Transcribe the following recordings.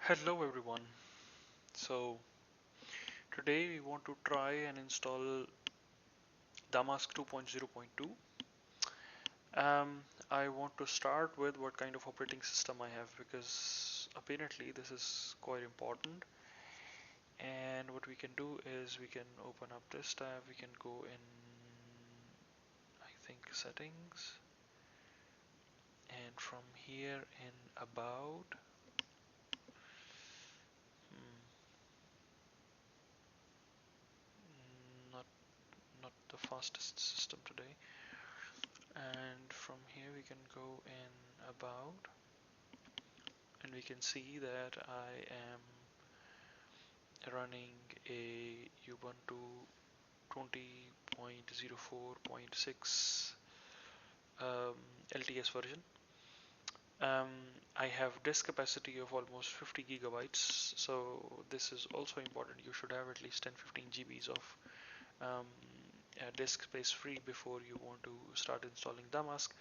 Hello everyone. So today we want to try and install DAMASK 2.0.2. I want to start with what kind of operating system I have because apparently this is quite important. And what we can do is we can open up this tab. We can go in, I think, settings, and from here in about. Hmm, not not the fastest system today. And from here we can go in about, and we can see that I am running a Ubuntu 20.04.6 um, LTS version. um, I have disk capacity of almost 50 gigabytes, so this is also important. You should have at least 10-15 GBs of um, disk space free before you want to start installing Damask.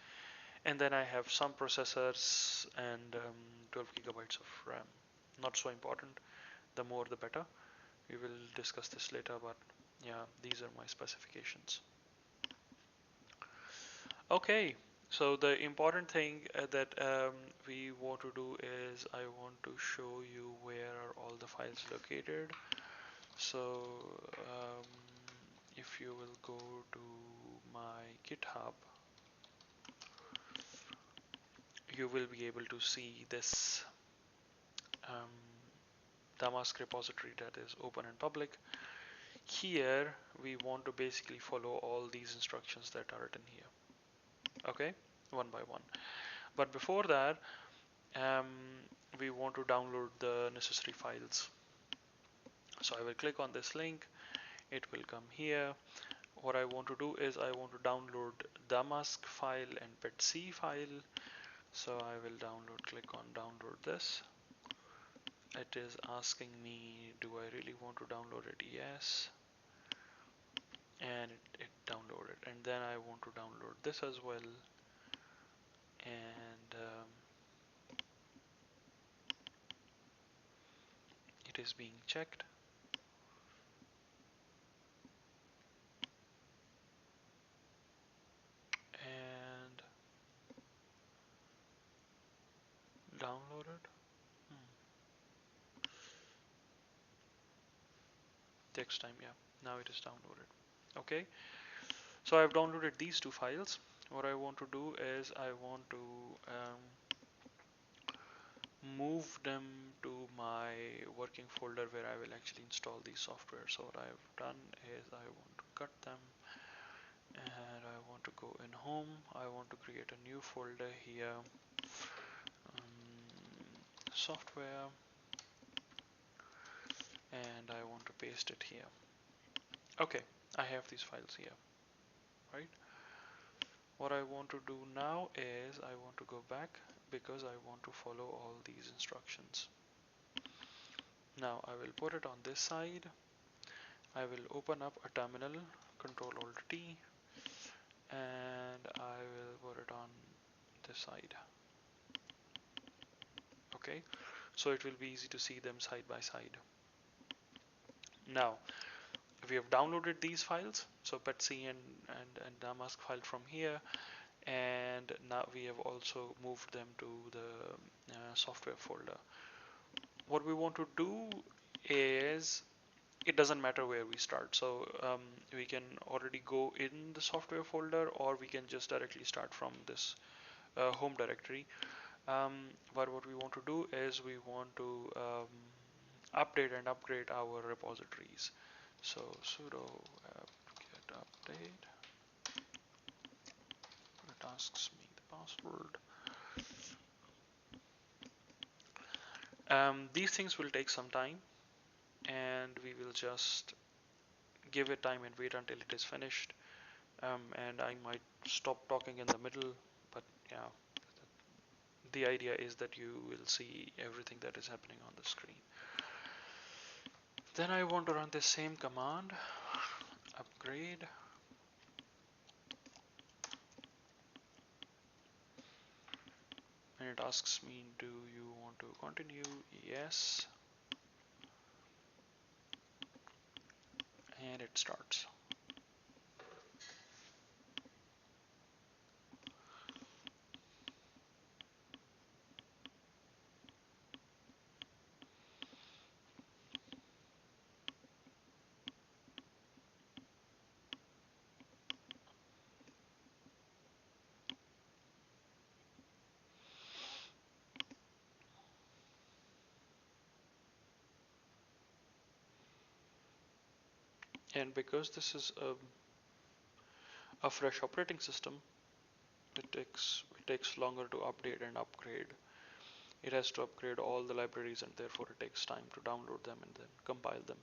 And then I have some processors and 12 gigabytes of RAM. Not so important. The more the better. We will discuss this later, but yeah, these are my specifications. Okay, so the important thing that we want to do is I want to show you where are all the files located. So um, if you will go to my GitHub, you will be able to see this um, Damask repository that is open and public. Here we want to basically follow all these instructions that are written here. Okay, one by one. But before that, um, we want to download the necessary files. So I will click on this link. It will come here. What I want to do is I want to download Damask file and PETSc file. So I will click on download this. It is asking me, do I really want to download it? Yes. And it downloaded. And then I want to download this as well. And it is being checked. And downloaded. Takes time, yeah. Now it is downloaded. Okay, so I've downloaded these two files. What I want to do is I want to move them to my working folder where I will actually install these software. So what I've done is I want to cut them, and I want to go in home. I want to create a new folder here, software, and I want to paste it here. Okay, I have these files here, right? What I want to do now is I want to go back because I want to follow all these instructions. Now I will put it on this side. I will open up a terminal, Control Alt T, and I will put it on this side. Okay, so it will be easy to see them side by side. Now we have downloaded these files, so PETSc and Damask file from here, and now we have also moved them to the software folder. What we want to do is it doesn't matter where we start. So we can already go in the software folder, or we can just directly start from this home directory. But what we want to do is we want to update and upgrade our repositories. So sudo apt-get update. It asks me the password. These things will take some time, and we will just give it time and wait until it is finished. And I might stop talking in the middle, but yeah, the idea is that you will see everything that is happening on the screen. Then I want to run the same command, upgrade, and it asks me, do you want to continue? Yes, and it starts. And because this is a fresh operating system, it takes longer to update and upgrade. It has to upgrade all the libraries, and therefore it takes time to download them and then compile them.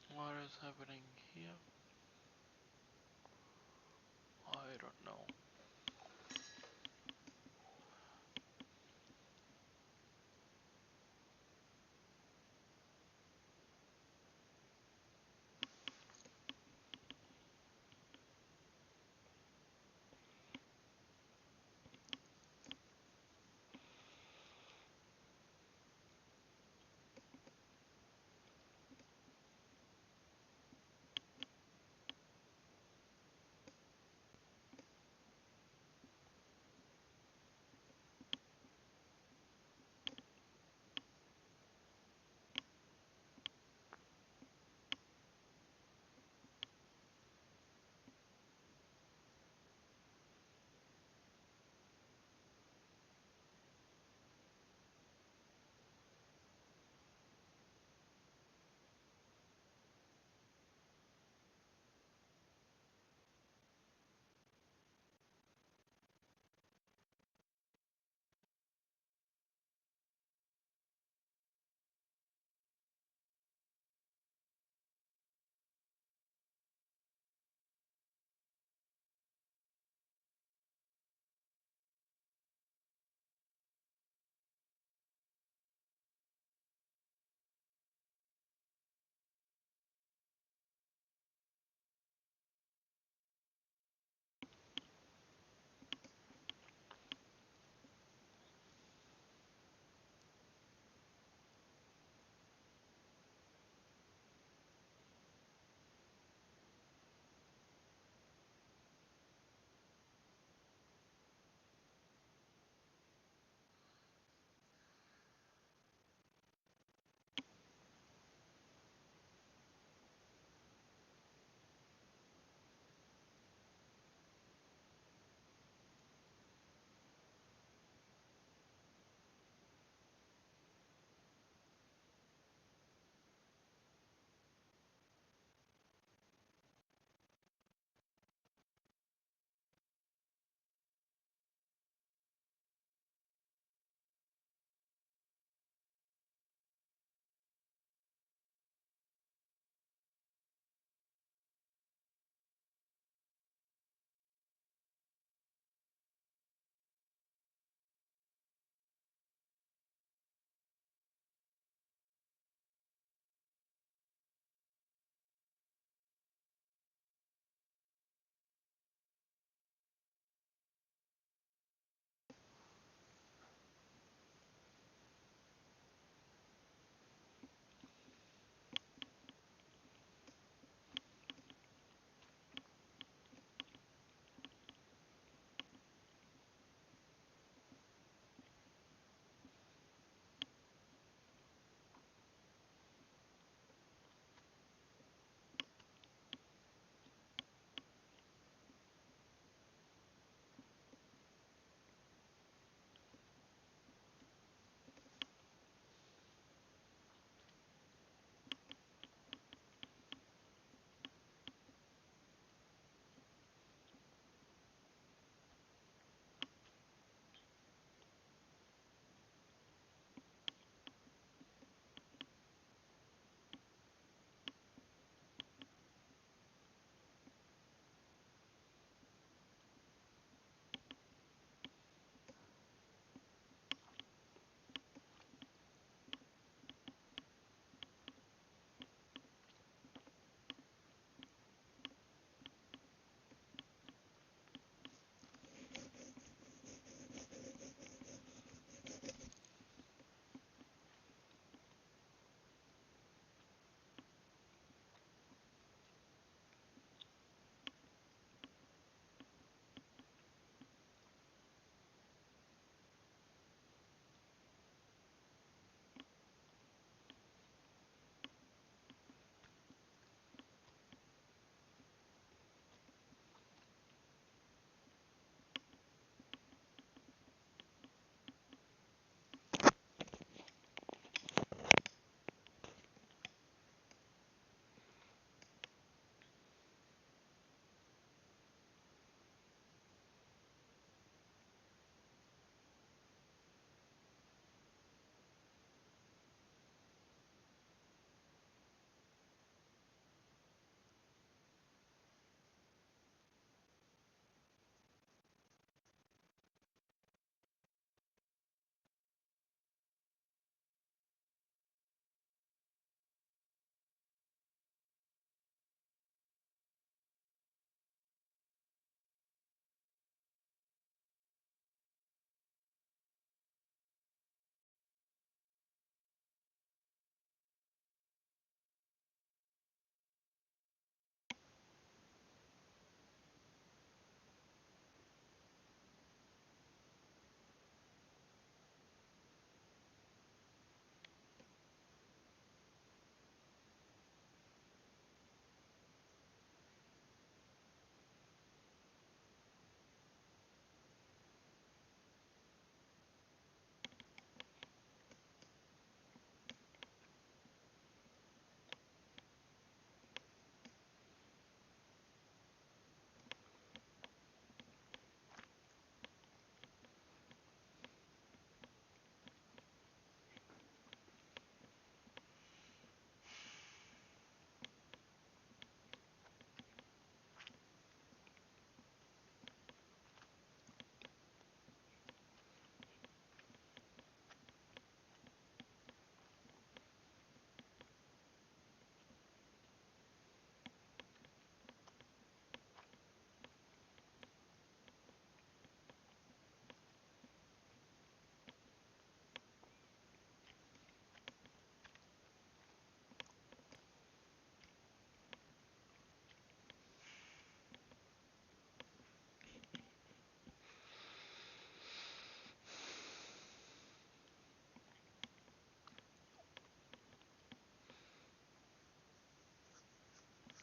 What is happening here? I don't know.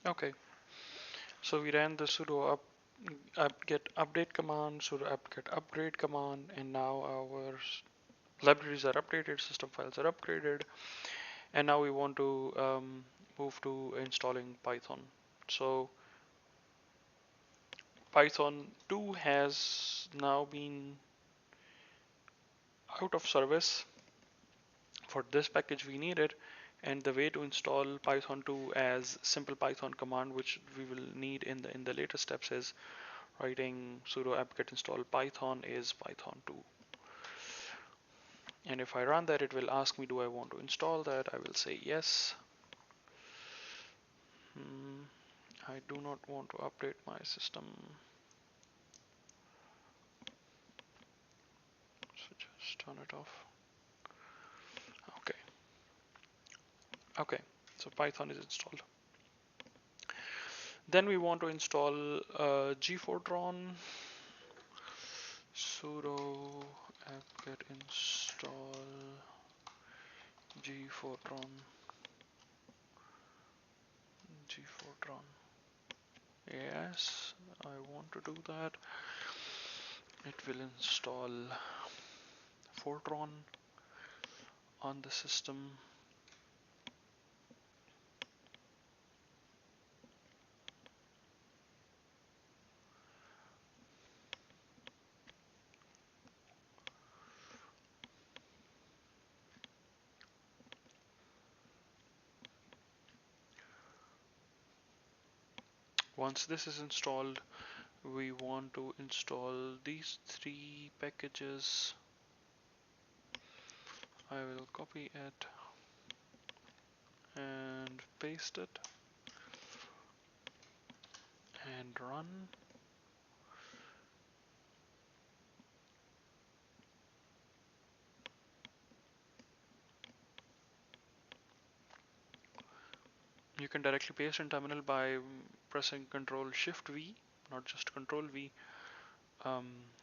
Okay, so we ran the sudo apt-get update command, sudo apt-get upgrade command, and now our libraries are updated, system files are upgraded, and now we want to move to installing Python. So Python 2 has now been out of service. For this package we need it, and the way to install Python 2 as simple Python command, which we will need in the later steps, is writing sudo apt-get install Python is Python 2. And if I run that, it will ask me, do I want to install that? I will say yes. I do not want to update my system, so just turn it off. Okay. Okay, so Python is installed. Then we want to install G4tron, sudo apt-get install G4tron. Yes, I want to do that. It will install Fortran on the system. Once this is installed, we want to install these three packages. I will copy it and paste it and run. You can directly paste in terminal by pressing Ctrl Shift V, not just Ctrl V,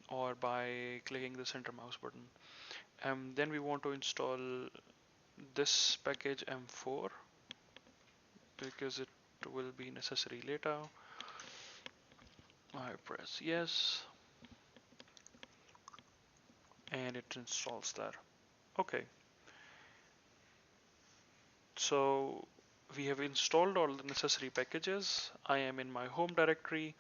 or by clicking the center mouse button. Then we want to install this package M4 because it will be necessary later. I press yes, and it installs that. Okay, so we have installed all the necessary packages. I am in my home directory.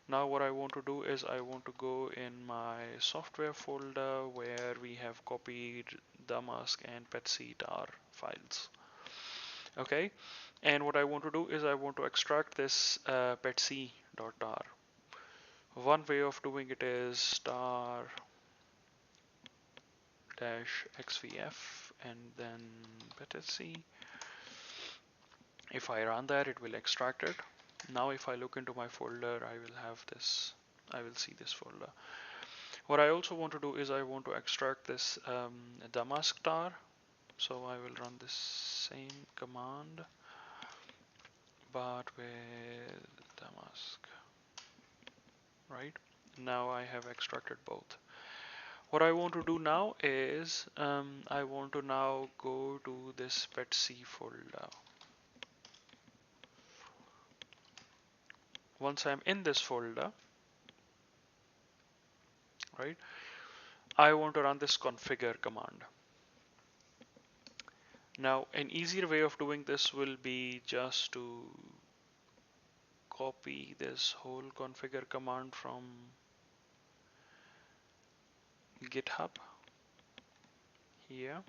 Now what I want to do is I want to go in my software folder where we have copied DAMASK and PETSc tar files. Okay, and what I want to do is I want to extract this PETSc.tar. One way of doing it is *-xvf and then PETSc. If I run that, it will extract it. Now if I look into my folder, I will see this folder. What I also want to do is I want to extract this damask tar. So I will run this same command, but with damask. Right? Now I have extracted both. What I want to do now is I want to now go to this PETSc folder. Once I'm in this folder, right, I want to run this configure command. Now, an easier way of doing this will be just to copy this whole configure command from GitHub here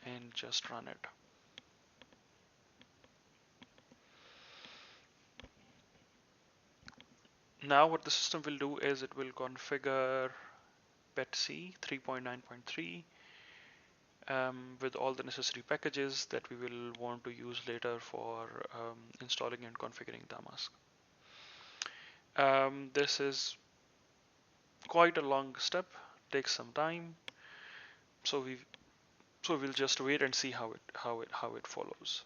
and just run it. Now what the system will do is it will configure PETSc 3.9.3 with all the necessary packages that we will want to use later for installing and configuring Damask. This is quite a long step, takes some time, so we'll just wait and see how it follows.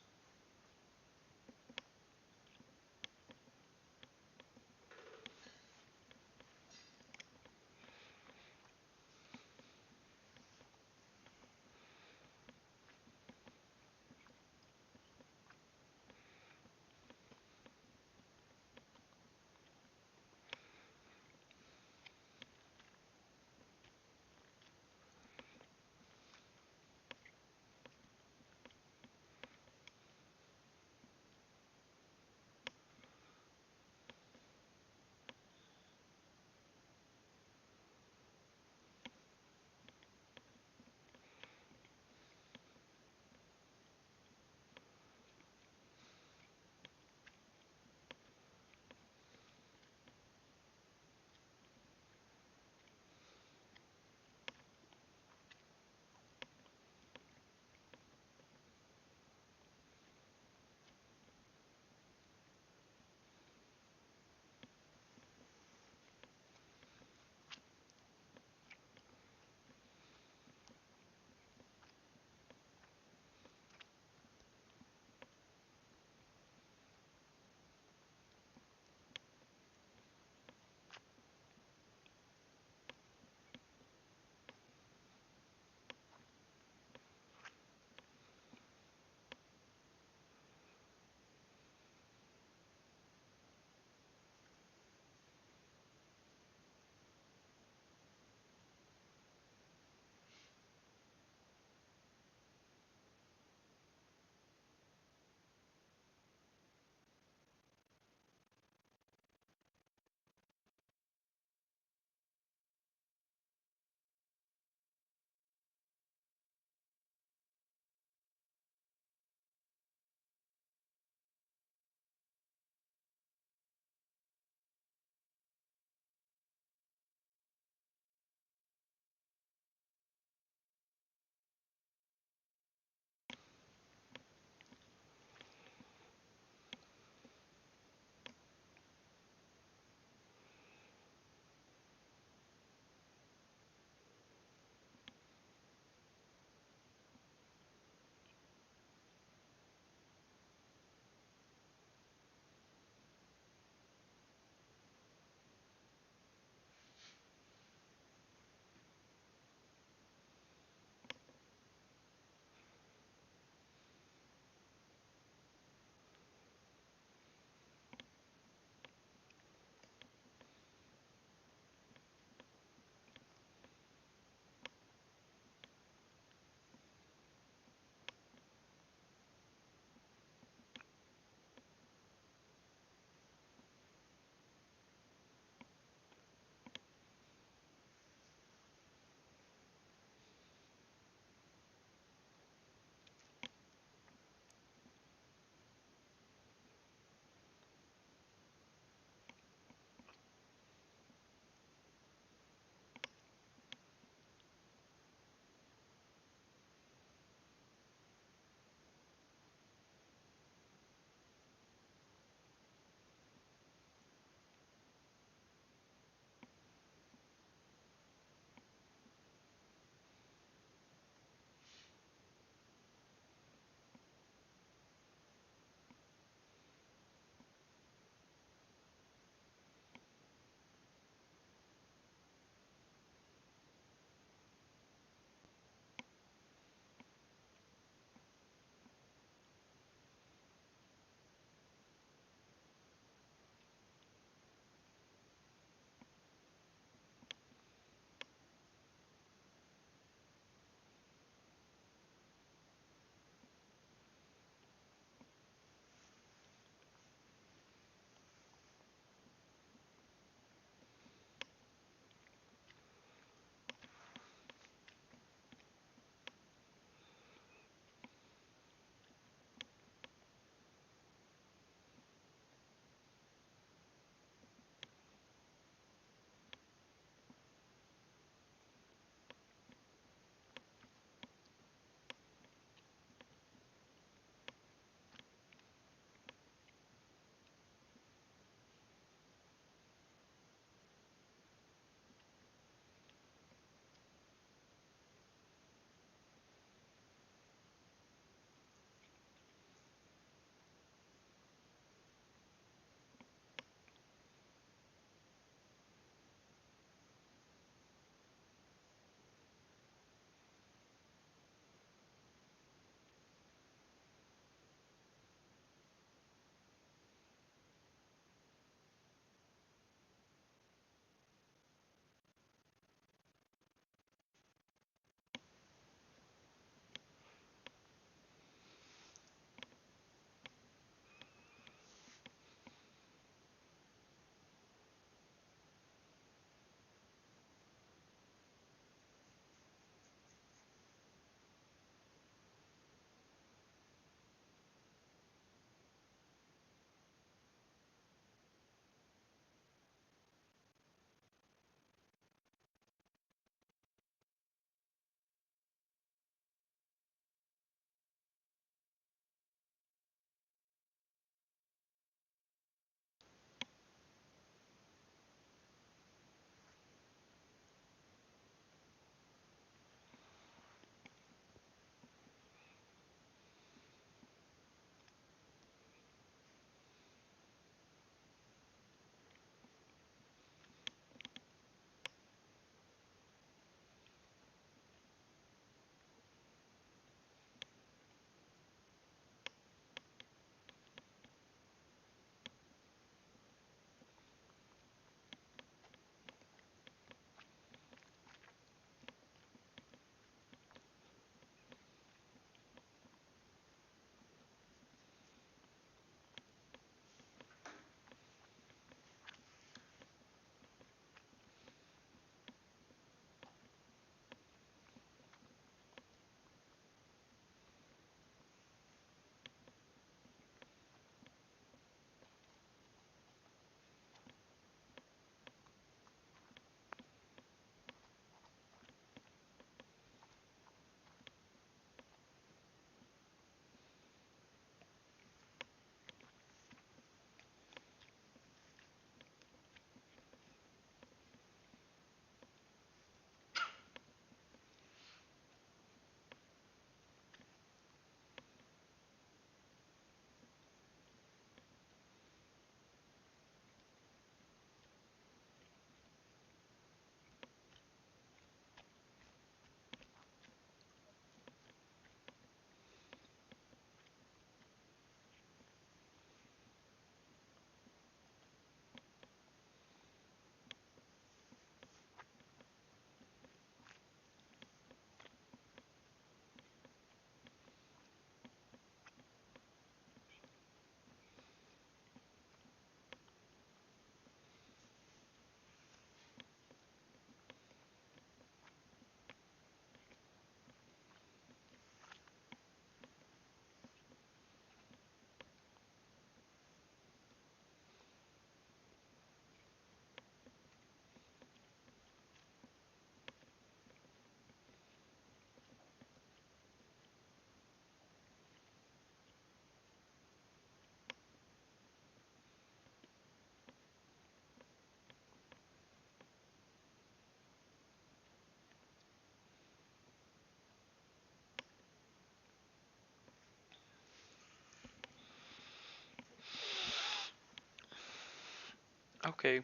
Okay,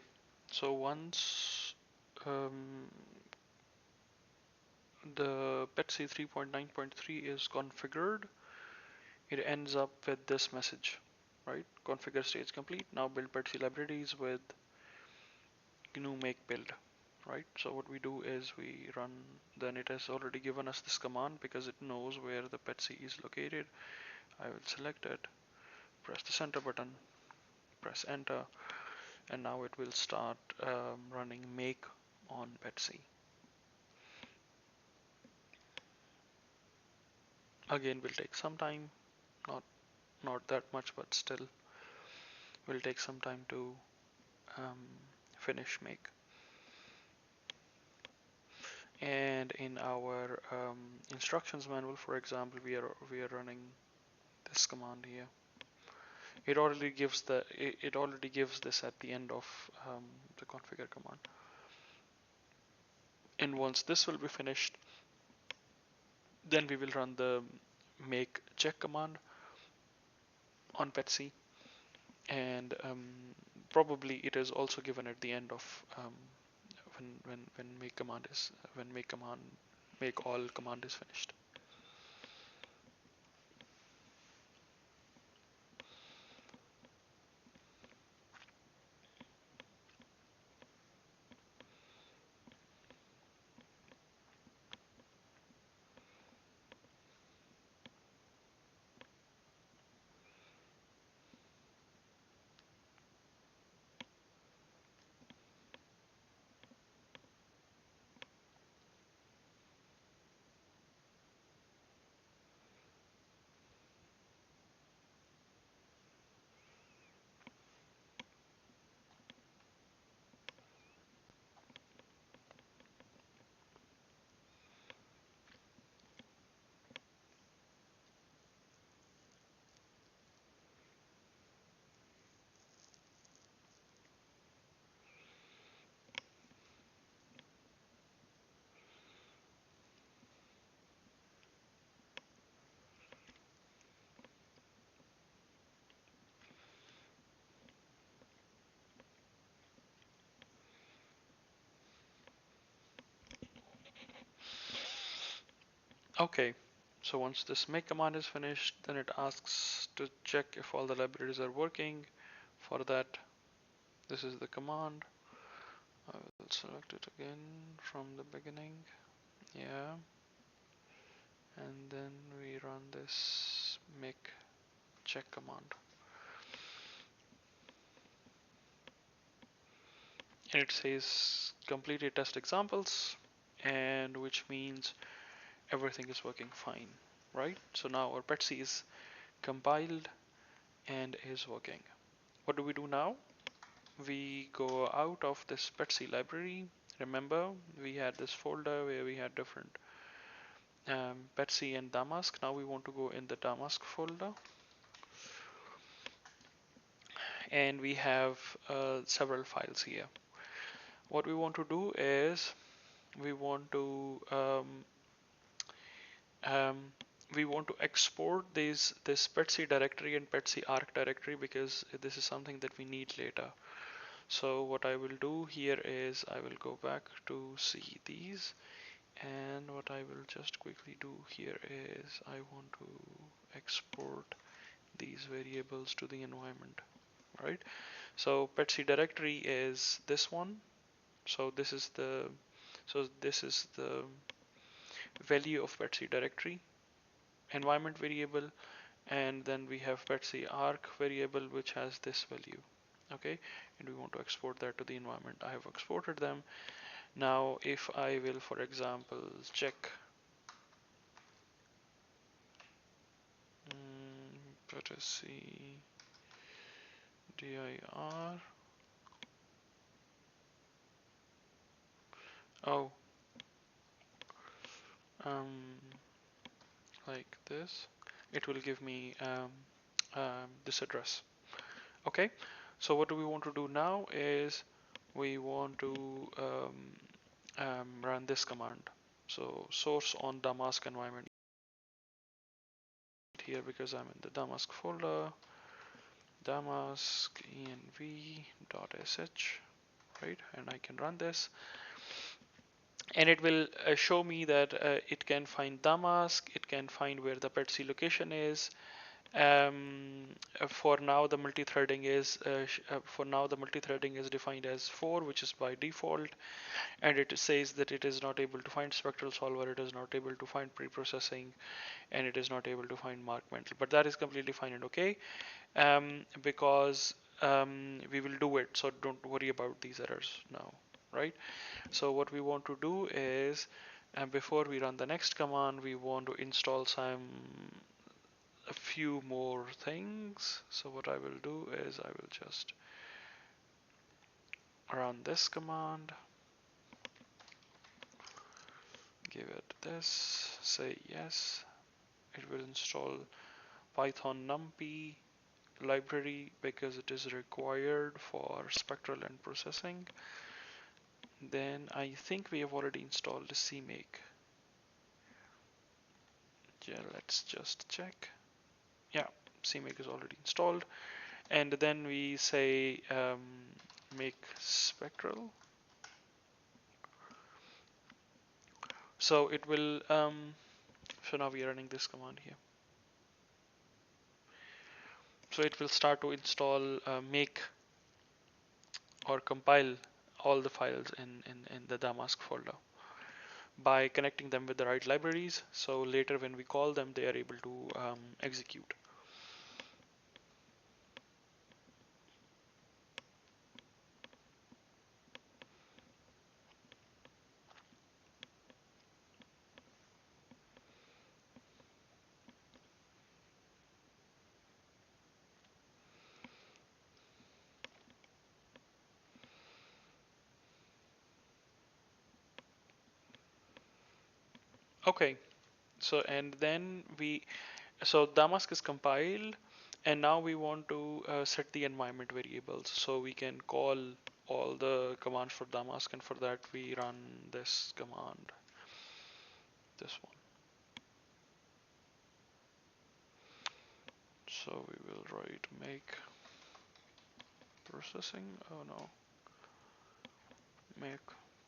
so once um, the PETSc 3.9.3 is configured, it ends up with this message, right? Configure stage complete. Now build PETSc libraries with GNU make build, right? So what we do is we run, then it has already given us this command because it knows where the PETSc is located. I will select it, press the center button, press enter, and now it will start running make on PETSc. Again, will take some time, not not that much, but still will take some time to um, finish make. And in our instructions manual, for example, we are running this command here. It already gives this at the end of the configure command. And once this will be finished, then we will run the make check command on PETSc, and probably it is also given at the end of when make command is when make all command is finished. Okay, so once this make command is finished, then it asks to check if all the libraries are working. For that, this is the command. I will select it again from the beginning. Yeah, and then we run this make check command. And it says complete your test examples, and which means everything is working fine, right? So now our PETSc is compiled and is working. What do we do now? We go out of this PETSc library. Remember, we had this folder where we had different PETSc and DAMASK. Now we want to go in the DAMASK folder, and we have several files here. What we want to do is we want to um, export this PETSc directory and PETSc arc directory because this is something that we need later. So what I will do here is I will go back to see these, and what I will just quickly do here is I want to export these variables to the environment, right? So PETSc directory is this one. So this is the value of PETSc directory environment variable, and then we have PETSc arc variable which has this value. Okay, and we want to export that to the environment. I have exported them. Now if I will, for example, check PETSc dir, oh, um, like this, it will give me this address. Okay, so what do we want to do now is we want to run this command. So source on Damask environment here because I'm in the Damask folder. damask env.sh, right? And I can run this, and it will show me that it can find Damask, it can find where the PETSc location is. For now, the multi-threading is defined as 4, which is by default, and it says that it is not able to find spectral solver, it is not able to find pre-processing, and it is not able to find mark mental. But that is completely fine and okay, because we will do it, so don't worry about these errors now, right? So what we want to do is, before we run the next command, we want to install a few more things. So what I will do is I will just run this command, give it this, say yes. It will install Python numpy library because it is required for spectral and processing. Then I think we have already installed CMake. Yeah, let's just check. Yeah, CMake is already installed. And then we say make spectral. So it will, so now we are running this command here. So it will start to install, make or compile all the files in the Damask folder by connecting them with the right libraries. So later when we call them, they are able to execute. Okay, so and then so Damask is compiled, and now we want to set the environment variables. So we can call all the commands for Damask, and for that we run this command, this one. So we will write make processing, oh no, make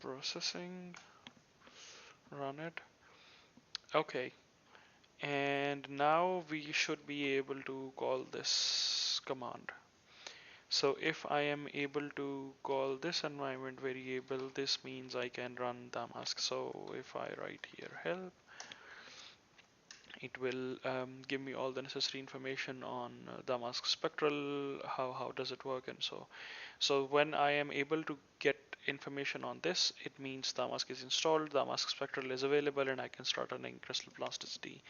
processing, run it. Okay, and now we should be able to call this command. So if I am able to call this environment variable, this means I can run Damask. So if I write here help, it will give me all the necessary information on Damask spectral, how does it work, and so when I am able to get information on this, it means Damask is installed, Damask spectral is available, and I can start running crystal plasticity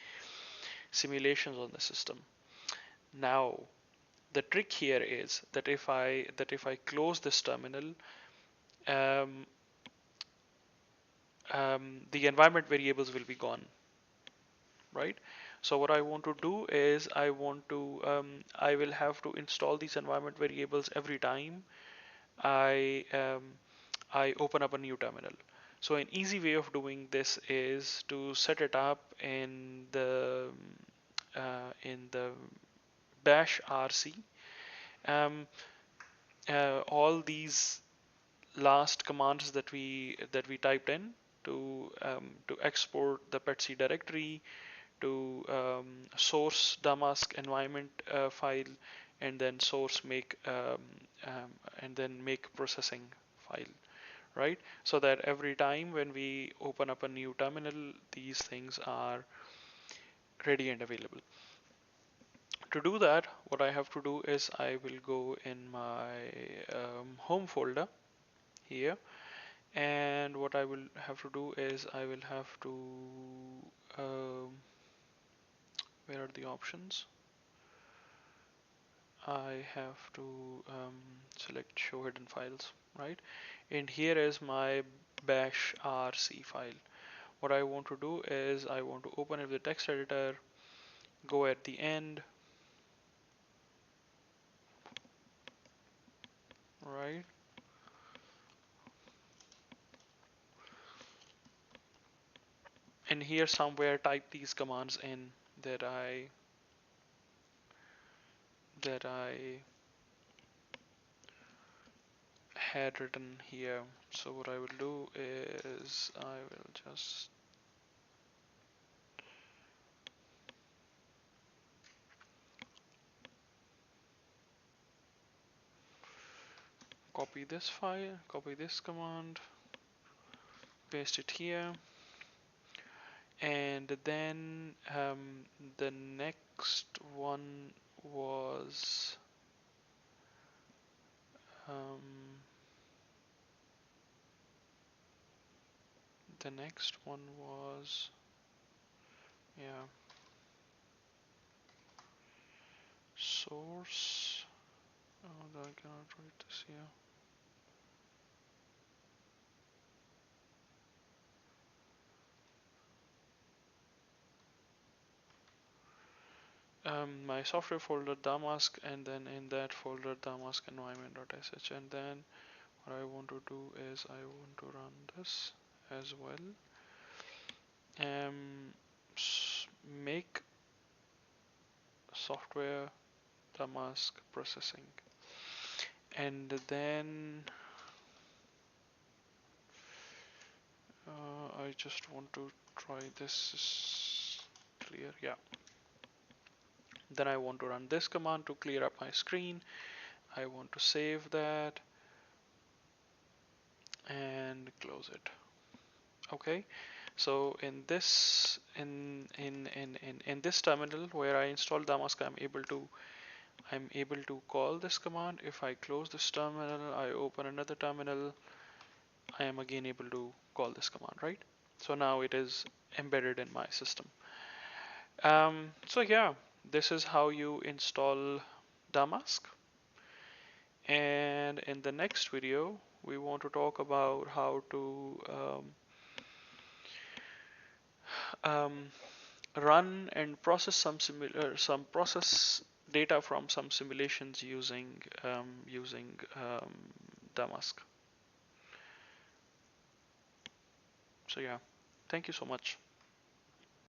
simulations on the system. Now the trick here is that if I close this terminal, um, the environment variables will be gone, right? So what I want to do is I will have to install these environment variables every time I I open up a new terminal. So an easy way of doing this is to set it up in the bash rc. Um, all these last commands that we typed in to export the PETSc directory, to source Damask environment file, and then source make and then make processing file, right? So that every time when we open up a new terminal, these things are ready and available. To do that, what I have to do is I will go in my home folder here, and what I will have to do is I will have to um, where are the options? I have to select show hidden files, right? And here is my bash rc file. What I want to do is I want to open it with the text editor, go at the end, right? And here somewhere type these commands in that I had written here. So what I will do is I will just copy this file, copy this command, paste it here, and then the next one was um, the next one was yeah, source. Oh, I cannot write this here. My software folder DAMASK, and then in that folder DAMASK environment.sh, and then what I want to do is I want to run this as well. Make software DAMASK processing, and then I just want to try this is clear. Yeah. Then I want to run this command to clear up my screen. I want to save that and close it. Okay, so in this terminal where I installed Damask, I'm able to call this command. If I close this terminal, I open another terminal, I am again able to call this command, right? So now it is embedded in my system. So yeah, this is how you install Damask. And in the next video, we want to talk about how to um, run and process some process data from some simulations using Damask. So yeah, thank you so much.